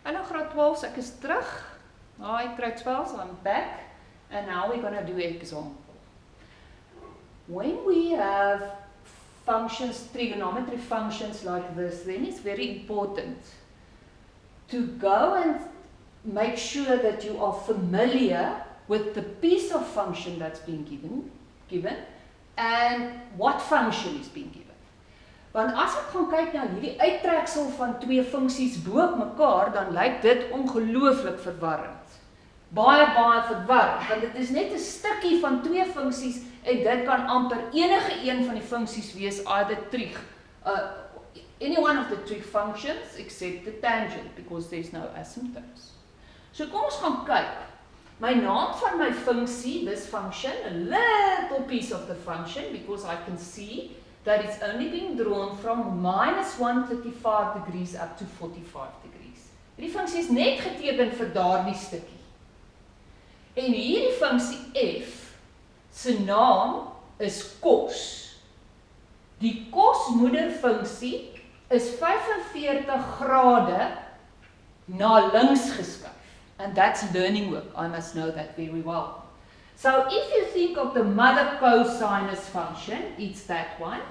Hallo graad 12, ek is terug. Hi graad 12, so I'm back. And now we're going to do an example. When we have functions, trigonometry functions like this, then it's very important to go and make sure that you are familiar with the piece of function that's been given and what function is being given. Want as ek gaan kyk na hierdie uittreksel van twee funksies bo mekaar, dan lyk dit ongelooflik verwarrend. Baie verwarrend, want dit is net 'n stukkie van twee funksies en dit kan amper enige een van die funksies wees, either trig, any one of the trig functions except the tangent, because there's no asymptotes. So kom ons gaan kyk. My naam van my funksie, this function, a little piece of the function, because I can see that it's only being drawn from minus 135 degrees up to 45 degrees. Hierdie funksie is net geteken vir daardie stukkie. En hierdie funksie f se naam is cos. Die cos-moederfunksie is 45 grade na links geskuif. And that's learning work. I must know that very well. So if you think of the mother cosinus function, it's that one.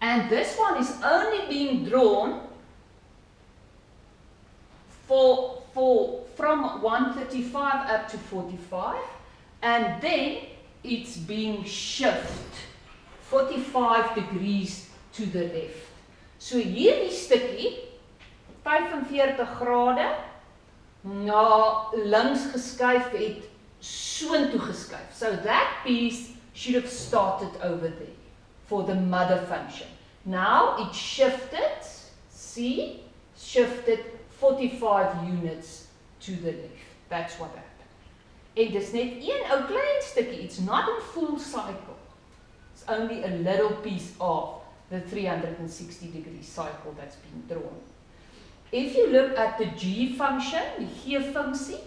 And this one is only being drawn from 135 up to 45, and then it's being shifted 45 degrees to the left. So hierdie stukkie 45 grade na links geskuif het soontoe geskuif. So that piece should have started over there for the mother function. Now it shifted, see, shifted 45 units to the left. That's what happened. En dis net een ou klein stukkie, it's not a full cycle. It's only a little piece of the 360 degree cycle that's been drawn. If you look at the G function, die G-funksie,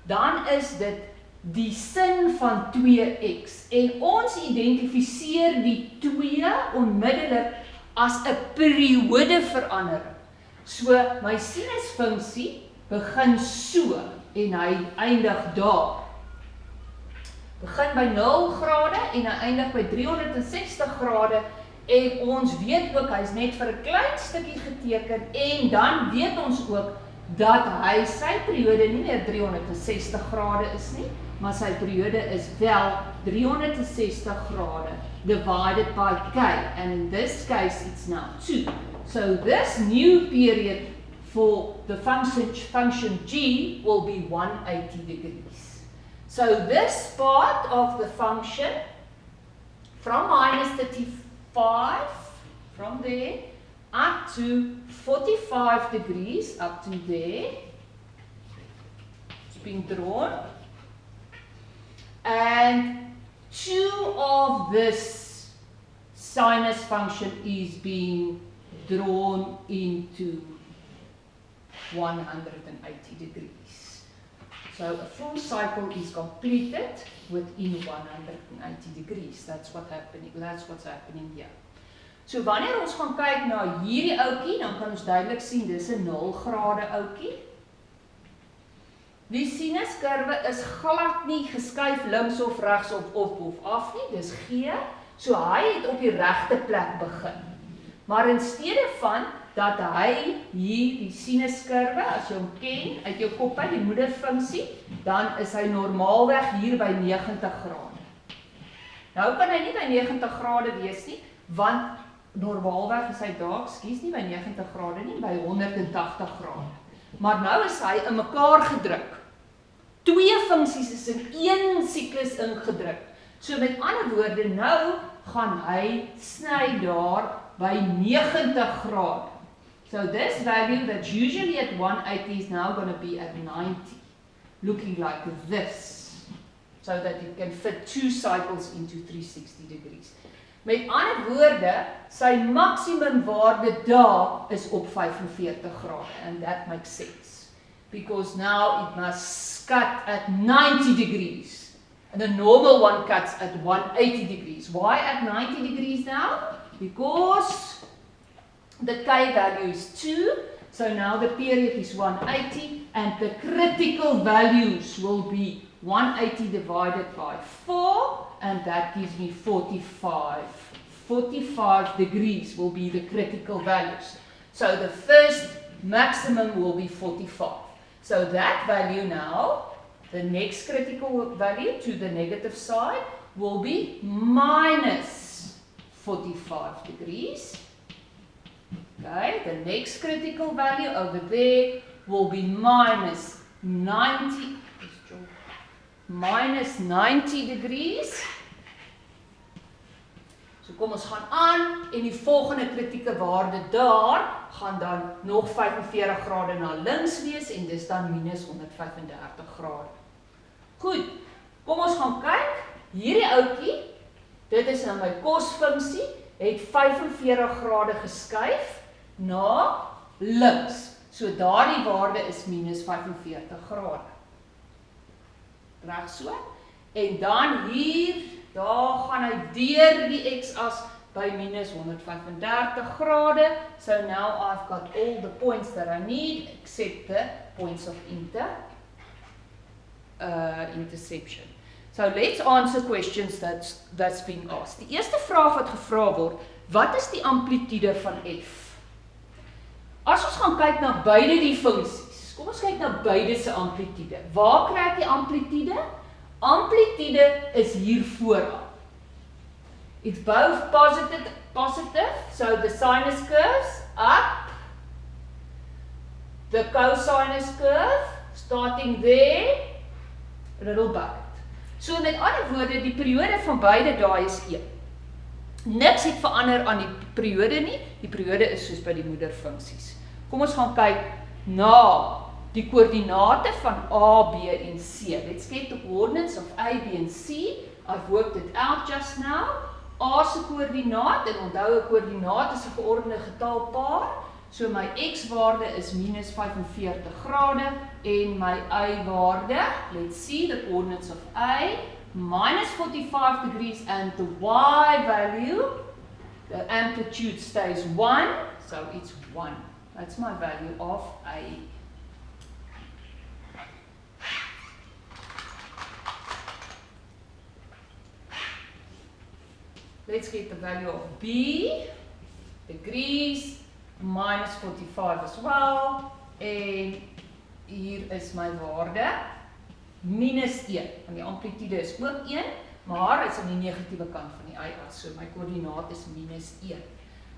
dan is dit die sin van 2x. En ons identifiseer die 2 onmiddellik as 'n periodeverandering. So, my sinusfunksie begin so en hy eindig daar. Begin by 0 grade en hy eindig by 360 grade. En ons weet ook, hy is net vir 'n klein stukkie geteken en dan weet ons ook dat hy sy periode nie meer 360 grade is nie, maar sy periode is wel 360 grade divided by k, and in this case it's now 2. So this new period for the function g will be 180 degrees. So this part of the function from minus 35, from there, up to 45 degrees, up to there, it's being drawn. And 2 of this sinus function is being drawn into 180 degrees. So a full cycle is completed within 180 degrees. That's what's happening here. So wanneer ons gaan kyk na hierdie ouetjie, dan kan ons duidelik sien dis 'n 0 grade ouetjie. Die sinuskurwe is glad nie geskuif links of regs of af nie, dis G. So hy het op die regte plek begin. Maar in steede van dat hy hier die sinuskurwe, as jy hom ken uit jou kop uit, die moederfunksie, dan is hy normaalweg hier by 90 grade. Nou kan hy nie by 90 grade wees nie, want normaalweg is hy daar, ekskuus nie by 90 grade nie, by 180 grade. Maar nou is hy in mekaar gedruk. Twee funksies is in een siklus ingedruk. So met ander woorde, nou gaan hy sny daar by 90 grade. So this value that's usually at 180 is now going to be at 90, looking like this, so that it can fit 2 cycles into 360 degrees. Met ander woorde, sy maksimum waarde daar is op 45 grade, and that makes sense, because now it must cut at 90 degrees, and the normal one cuts at 180 degrees. Why at 90 degrees now? Because the k value is 2, So now the period is 180 and the critical values will be 180 divided by 4 and that gives me 45. 45 degrees will be the critical values. So the first maximum will be 45. So that value now, the next critical value to the negative side will be minus 45 degrees. Okay, the next critical value over there will be minus 90 degrees. So kom ons gaan aan en die volgende kritieke waarde daar gaan dan nog 45 grade na links wees en dis dan minus 135 grade. Goed, kom ons gaan kyk. Hierdie ouetjie, dit is nou my kosfunksie, het 45 grade geskuif na links. So daardie waarde is minus 45 grade. Reg so? En dan hier, daar gaan hy deur die x-as by minus 135 grade. So now I've got all the points that I need except the points of interception. So let's answer questions that's been asked. Die eerste vraag wat gevra word, wat is die amplitude van f? As ons gaan kyk na beide die funksies, kom ons kyk na beide se amplitude. Waar kry ek die amplitude? Amplitude is hier vooraan. It's both positive, so the sinus curves up, the cosinus curve starting there, a little back. So met ander woorde, die periode van beide daai is 1. Niks het verander aan die periode nie, die periode is soos by die moederfunksies. Kom ons gaan kyk na die koördinate van A, B en C. Let's get the coordinates of A, B en C. I've worked it out just now. A se koördinaat, en onthou 'n koördinaat is 'n geordende getalpaar. So my x-waarde is minus 45 grade en my y-waarde, let's see the coordinates of A, minus 45 degrees and the y value, the amplitude stays 1, so it's 1. That's my value of A. Let's get the value of B, degrees, minus 45 as well, en hier is my waarde, minus 1, want die amplitude is ook 1, maar is aan die negatiewe kant van die y-as, so my koördinaat is minus 1.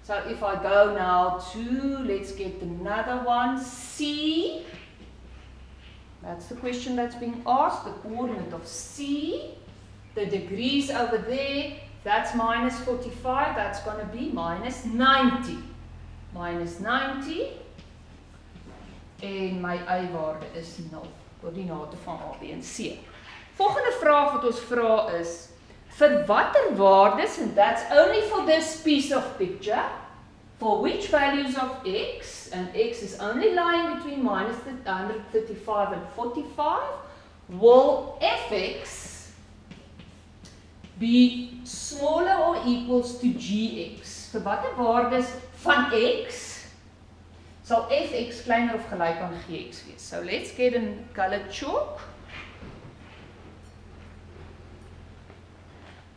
So if I go now to, let's get another one, C, that's the question that's being asked, the coordinate of C, the degrees over there, that's minus 45, that's going to be minus 90. Minus 90 en my y-waarde is 0, koördinate van A, B en C. Volgende vraag wat ons vra is, vir watter waardes, and that's only for this piece of picture, for which values of x, and x is only lying between minus 135 and 45, will fx be smaller or equals to gx? Vir watter waardes van x sal fx kleiner of gelyk aan gx wees? So let's get in colored chalk.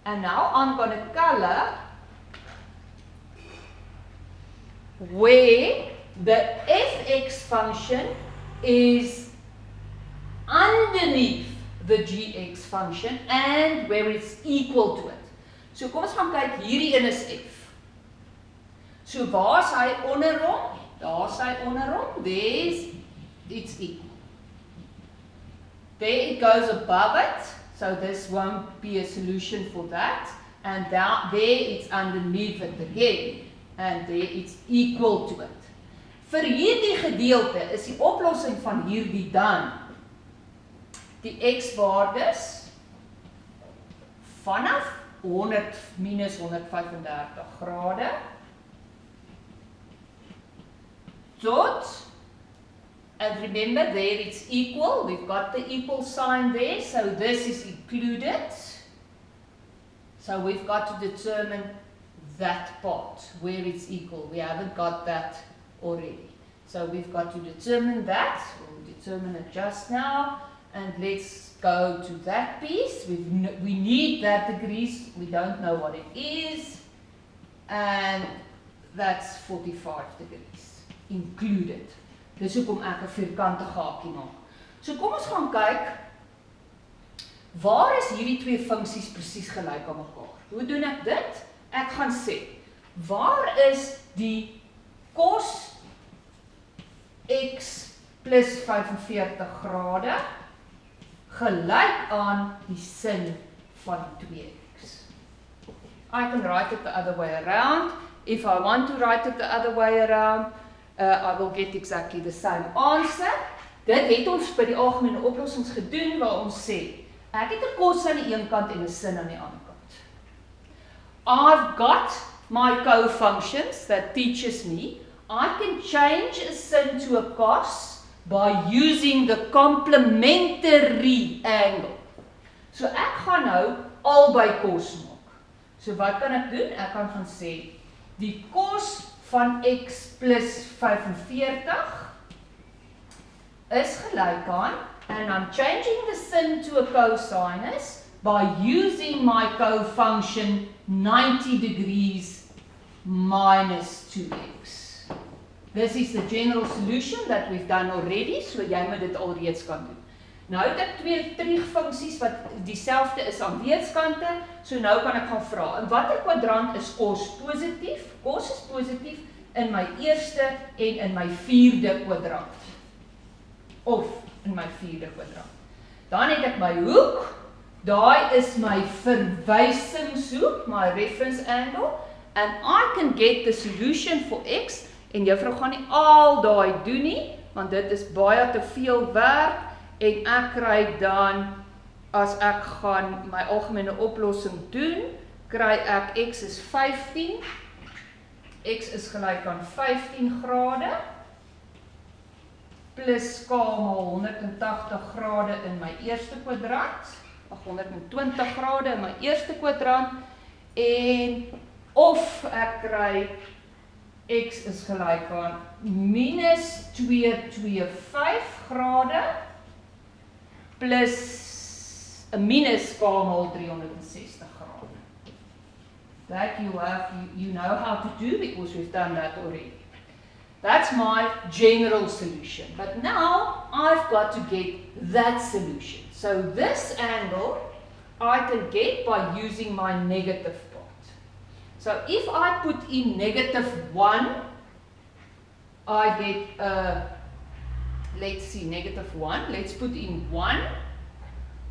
And now I'm going to color where the fx function is underneath the gx function and where it's equal to it. So kom ons gaan kyk, hierdie een is f. So waar is hy onder hom? Daar is hy onder hom. There's it's equal. There it goes above it. So this won't be a solution for that. And down there it's underneath it again. And there it's equal to it. Vir hierdie gedeelte is die oplossing van hierdie dan die x-waardes vanaf 100 minus 135 grade tot, and remember there it's equal, we've got the equal sign there, so this is included. So we've got to determine that part where it's equal. We haven't got that already. So we've got to determine that. We'll determine it just now. And let's go to that piece. We need that degrees. We don't know what it is. And that's 45 degrees included. Dis hoekom ek 'n vierkante gaakie maak. So kom ons gaan kyk, waar is hierdie twee funksies presies gelyk aan mekaar? Hoe doen ek dit? Ek gaan sê, waar is die cos x plus 45 grade gelyk aan die sin van 2x? I can write it the other way around. If I want to write it the other way around, I will get exactly the same answer. Dit het ons by die algemene oplossings gedoen waar ons sê, ek het 'n cos aan die een kant en 'n sin aan die ander kant. I've got my co-functions that teaches me I can change a sin to a cos by using the complementary angle. So ek gaan nou albei cos maak. So wat kan ek doen? Ek kan gaan sê, die cos van x plus 45 is gelyk aan, and I'm changing the sin to a cosinus by using my co-function 90 degrees minus 2x. This is the general solution that we've done already, so jy moet dit alreeds kan doen. Nou het ek twee Trig-funksies wat dieselfde is aan weerskante, so nou kan ek gaan vra, in watter kwadrant is cos positief? Cos is positief in my eerste en in my vierde kwadrant. Of in my vierde kwadrant. Dan het ek my hoek, daai is my verwysingshoek, my reference angle, and I can get the solution for x, en juffrou gaan nie al daai doen nie, want dit is baie te veel werk, en ek kry dan, as ek gaan my algemene oplossing doen, kry ek x is 15, x is gelyk aan 15 grade, plus k maal 180 grade in my eerste kwadrant, 120 grade in my eerste kwadrant, en of ek kry x is gelyk aan minus 225 grade, plus een minus k maal 360 grade. That you know how to do because we've done that already. That's my general solution. But now I've got to get that solution. So this angle I can get by using my negative part. So if I put in -1, I get, let's see, -1. Let's put in 1.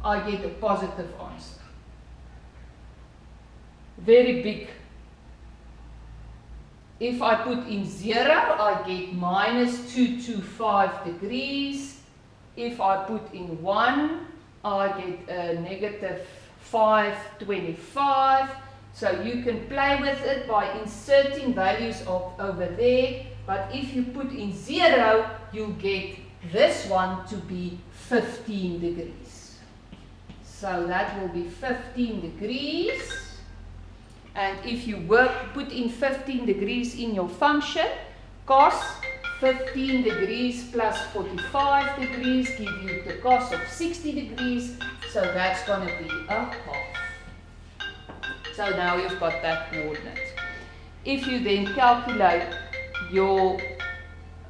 I get a positive answer. Very big. If I put in 0, I get minus 225 degrees. If I put in 1, I get a negative 525. So you can play with it by inserting values over there. But if you put in 0, you'll get this one to be 15 degrees. So that will be 15 degrees. And if you put in 15 degrees in your function, cos 15 degrees plus 45 degrees give you the cos of 60 degrees. So that's going to be a half. So now you've got that coordinate. If you then calculate your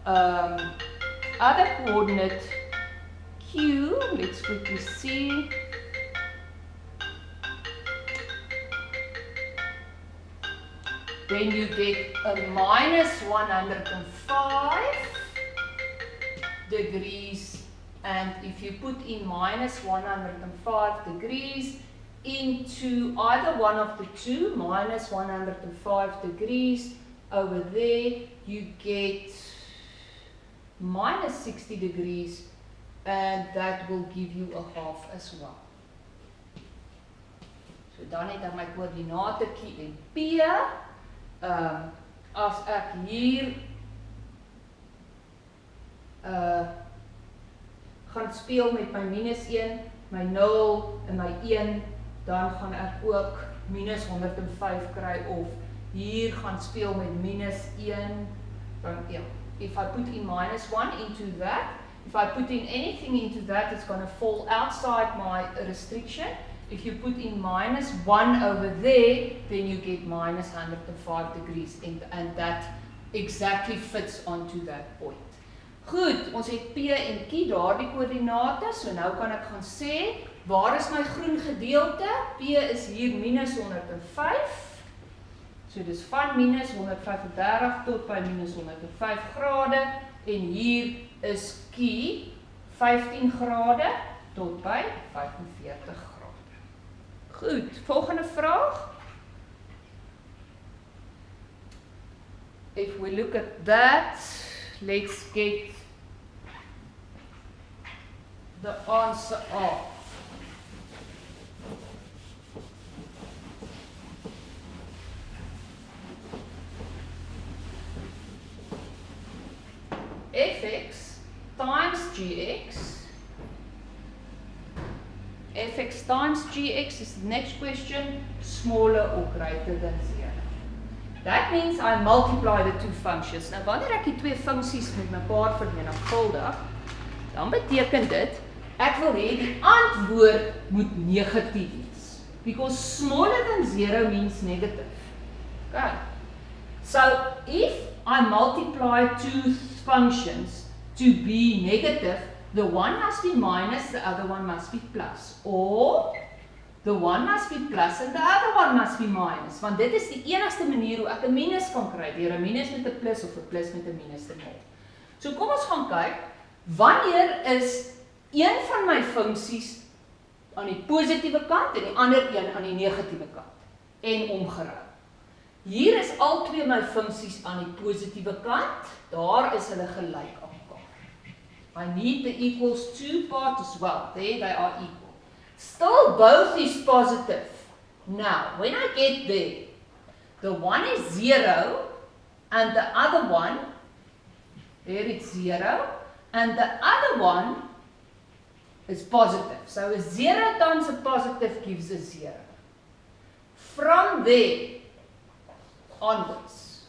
other coordinate q, let's quickly see. Then you get a minus 105 degrees, and if you put in minus 105 degrees into either one of the two, minus 105 degrees over there, you get minus 60 degrees, and that will give you a half as well. So dan het ek my koördinate Q en P. As ek hier gaan speel met my minus 1, my 0 en my 1, dan gaan ek ook minus 105 kry, of hier gaan speel met minus 1, dan ja, if I put in minus 1 into that, if I put in anything into that, it's going to fall outside my restriction. If you put in minus 1 over there, then you get minus 105 degrees. And that exactly fits onto that point. Goed, ons het P en Q daardie koördinate. So nou kan ek gaan sê, waar is my groen gedeelte? P is hier minus 105. So dis van minus 135 tot by minus 105 grade. En hier is Q 15 grade tot by 45 grade. Goed, volgende vraag. If we look at that, let's get the answer of fx times gx. Fx times gx is the next question, smaller or greater than 0. That means I multiply the two functions. Nou wanneer ek die twee funksies met mekaar vermenigvuldig, dan beteken dit ek wil hê die antwoord moet negatief wees. Because smaller than 0 means negative. Okay. So if I multiply two functions to be negative, the one must be minus, the other one must be plus. Or the one must be plus and the other one must be minus. Want dit is die enigste manier hoe ek 'n minus kan kry, deur 'n minus met 'n plus of 'n plus met 'n minus te maak. So kom ons gaan kyk, wanneer is een van my funksies aan die positiewe kant en die ander een aan die negatiewe kant en omgeruil. Hier is al twee my funksies aan die positiewe kant, daar is hulle gelyk aan mekaar. I need the equals to part as well, there they are equal. Still both is positive. Now, when I get there, the one is 0 and the other one, there it's 0, and the other one is positive. So a 0 times a positive gives a 0. From there onwards,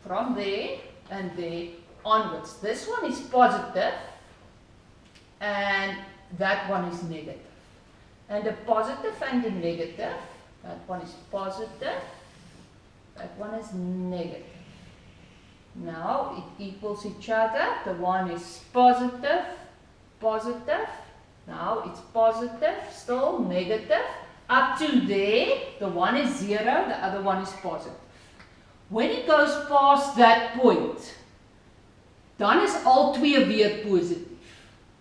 from there and there onwards, this one is positive and that one is negative. And the positive and the negative, that one is positive, that one is negative. Now it equals each other. The one is positive, positive. Now it's positive, still negative. Up to there, the one is 0, the other one is positive. When it goes past that point, dan is al twee weer positief.